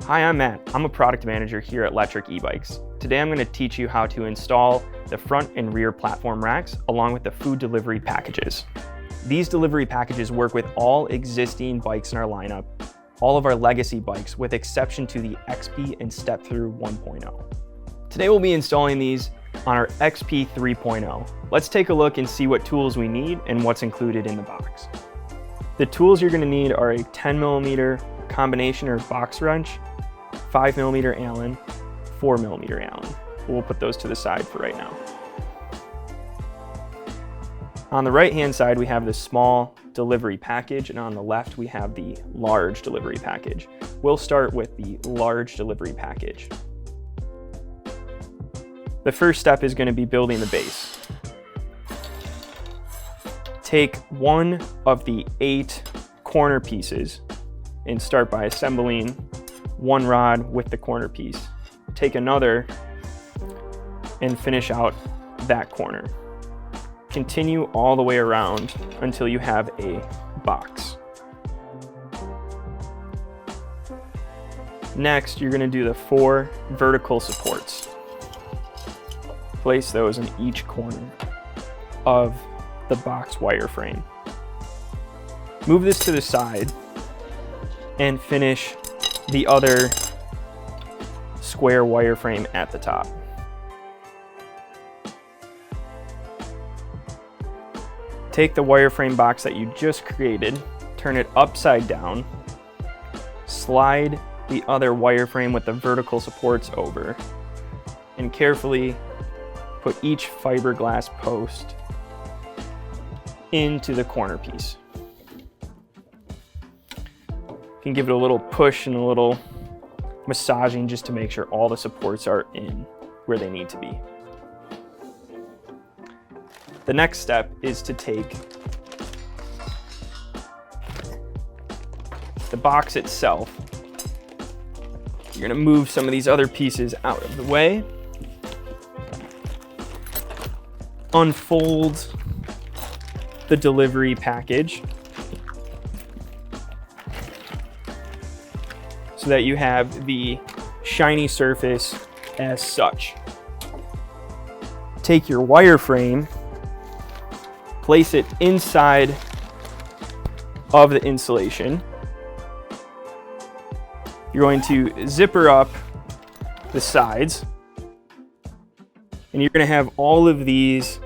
Hi, I'm Matt. I'm a product manager here at Lectric e-bikes. Today I'm going to teach you how to install the front and rear platform racks along with the food delivery packages. These delivery packages work with all existing bikes in our lineup, all of our legacy bikes with exception to the XP and Step Through 1.0. Today we'll be installing these on our XP 3.0. Let's take a look and see what tools we need and what's included in the box. The tools you're going to need are a 10mm combination or box wrench, 5mm Allen, 4mm Allen. We'll put those to the side for right now. On the right hand side we have the small delivery package, and on the left we have the large delivery package. We'll start with the large delivery package. The first step is going to be building the base. Take one of the 8 corner pieces and start by assembling one rod with the corner piece. Take another and finish out that corner. Continue all the way around until you have a box. Next, you're going to do the 4 vertical supports. Place those in each corner of the box wireframe. Move this to the side and finish the other square wireframe at the top. Take the wireframe box that you just created, turn it upside down, slide the other wireframe with the vertical supports over, and carefully put each fiberglass post into the corner piece. You can give it a little push and a little massaging just to make sure all the supports are in where they need to be. The next step is to take the box itself. You're going to move some of these other pieces out of the way. Unfold the delivery package so that you have the shiny surface as such. Take your wireframe, place it inside of the insulation. You're going to zipper up the sides, and you're going to have all of these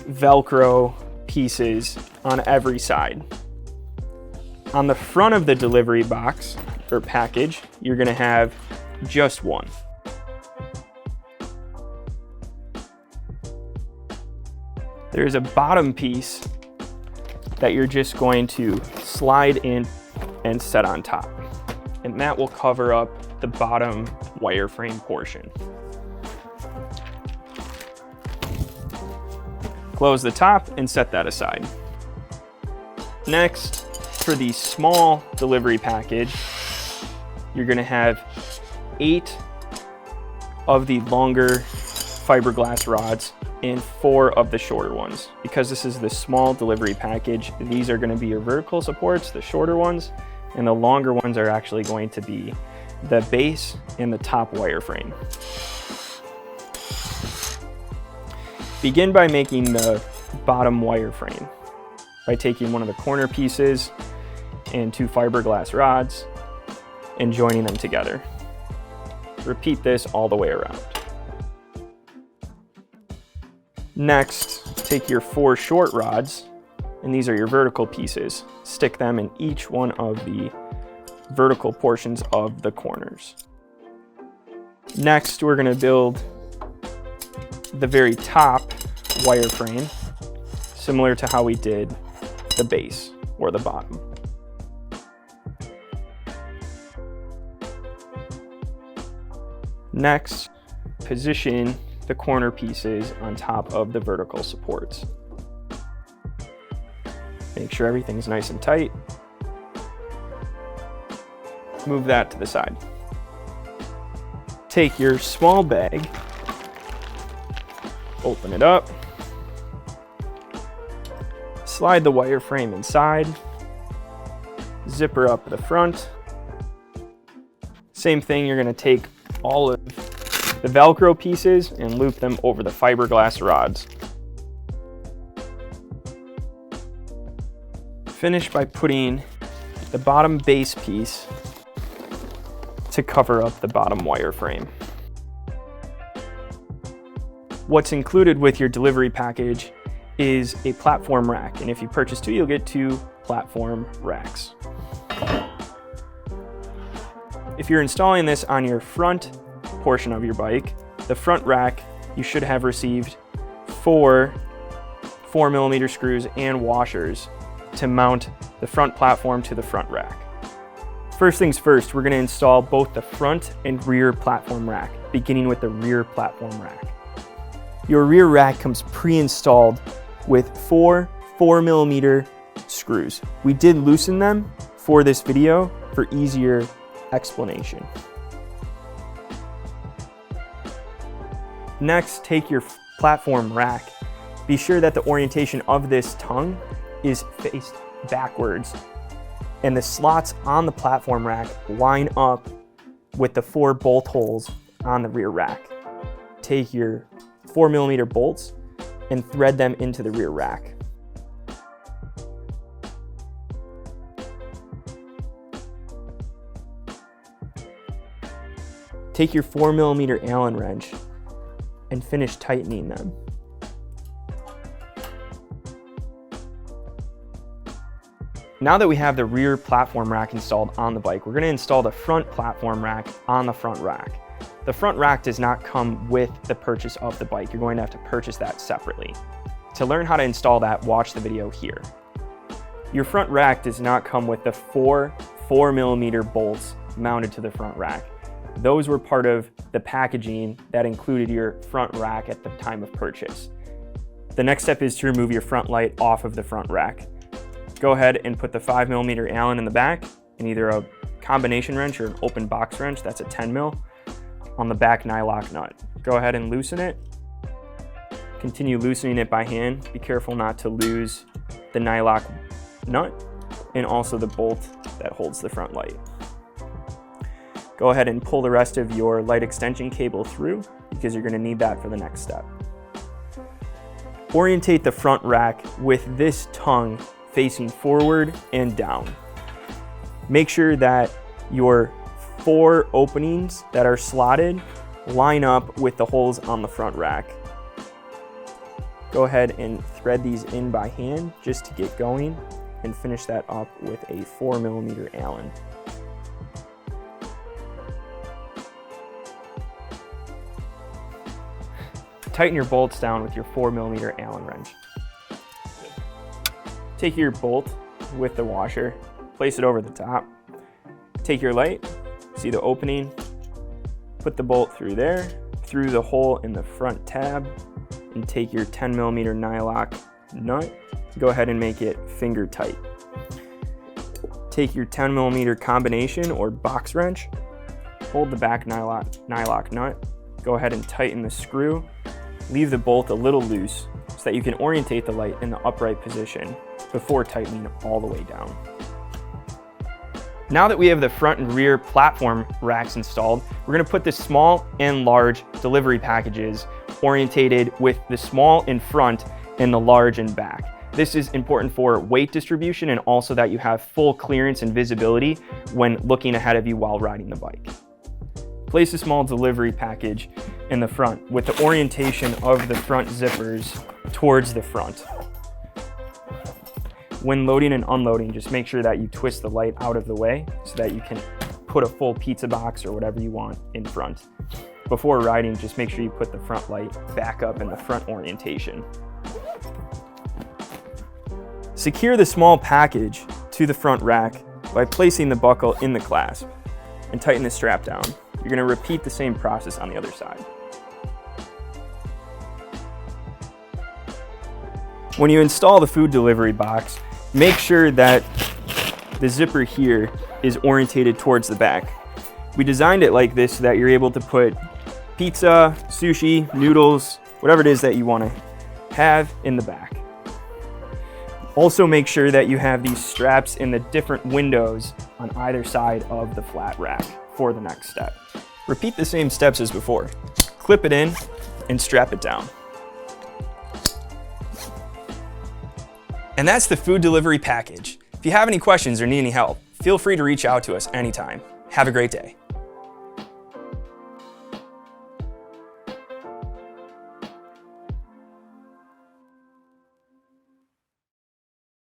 Velcro pieces on every side. On the front of the delivery box or package, you're going to have just one. There's a bottom piece that you're just going to slide in and set on top, and that will cover up the bottom wireframe portion. Close the top and set that aside. Next, for the small delivery package, you're going to have 8 of the longer fiberglass rods and 4 of the shorter ones. Because this is the small delivery package, these are going to be your vertical supports, the shorter ones, and the longer ones are actually going to be the base and the top wireframe. Begin by making the bottom wireframe by taking one of the corner pieces and 2 fiberglass rods and joining them together. Repeat this all the way around. Next, take your 4 short rods, and these are your vertical pieces. Stick them in each one of the vertical portions of the corners. Next, we're going to build the very top wireframe, similar to how we did the base or the bottom. Next, position the corner pieces on top of the vertical supports. Make sure everything's nice and tight. Move that to the side. Take your small bag, open it up, slide the wireframe inside, zipper up the front, Same thing, you're gonna take all of the Velcro pieces and loop them over the fiberglass rods. Finish by putting the bottom base piece to cover up the bottom wireframe. What's included with your delivery package is a platform rack, and if you purchase two, you'll get 2 platform racks. If you're installing this on your front portion of your bike, the front rack, you should have received 4 4mm screws and washers to mount the front platform to the front rack. First things first, we're going to install both the front and rear platform rack, beginning with the rear platform rack. Your rear rack comes pre-installed with 4 4mm screws. We did loosen them for this video for easier explanation. Next, take your platform rack. Be sure that the orientation of this tongue is faced backwards, and the slots on the platform rack line up with the 4 bolt holes on the rear rack. Take your 4mm bolts and thread them into the rear rack. Take your 4mm Allen wrench and finish tightening them. Now that we have the rear platform rack installed on the bike, we're going to install the front platform rack on the front rack. The front rack does not come with the purchase of the bike. You're going to have to purchase that separately. To learn how to install that, watch the video here. Your front rack does not come with the 4 4mm bolts mounted to the front rack. Those were part of the packaging that included your front rack at the time of purchase. The next step is to remove your front light off of the front rack. Go ahead and put the 5mm Allen in the back and either a combination wrench or an open box wrench, that's a 10mm, on the back nylock nut. Go ahead and loosen it. Continue loosening it by hand. Be careful not to lose the nylock nut and also the bolt that holds the front light. Go ahead and pull the rest of your light extension cable through because you're going to need that for the next step. Orientate the front rack with this tongue facing forward and down. Make sure that your 4 openings that are slotted line up with the holes on the front rack. Go ahead and thread these in by hand just to get going and finish that up with a 4mm Allen. Tighten your bolts down with your 4mm Allen wrench. Take your bolt with the washer, place it over the top. Take your light, see the opening, put the bolt through there, through the hole in the front tab, and take your 10mm nylock nut. Go ahead and make it finger tight. Take your 10mm combination or box wrench, hold the back nylock nut, go ahead and tighten the screw. Leave the bolt a little loose so that you can orientate the light in the upright position before tightening all the way down. Now that we have the front and rear platform racks installed, we're going to put the small and large delivery packages orientated with the small in front and the large in back. This is important for weight distribution and also that you have full clearance and visibility when looking ahead of you while riding the bike. Place a small delivery package in the front with the orientation of the front zippers towards the front. When loading and unloading, just make sure that you twist the light out of the way so that you can put a full pizza box or whatever you want in front. Before riding, just make sure you put the front light back up in the front orientation. Secure the small package to the front rack by placing the buckle in the clasp and tighten the strap down. You're going to repeat the same process on the other side. When you install the food delivery box, make sure that the zipper here is orientated towards the back. We designed it like this so that you're able to put pizza, sushi, noodles, whatever it is that you want to have in the back. Also make sure that you have these straps in the different windows on either side of the flat rack. for the next step. Repeat the same steps as before. Clip it in and strap it down. And that's the food delivery package. If you have any questions or need any help, feel free to reach out to us anytime. Have a great day.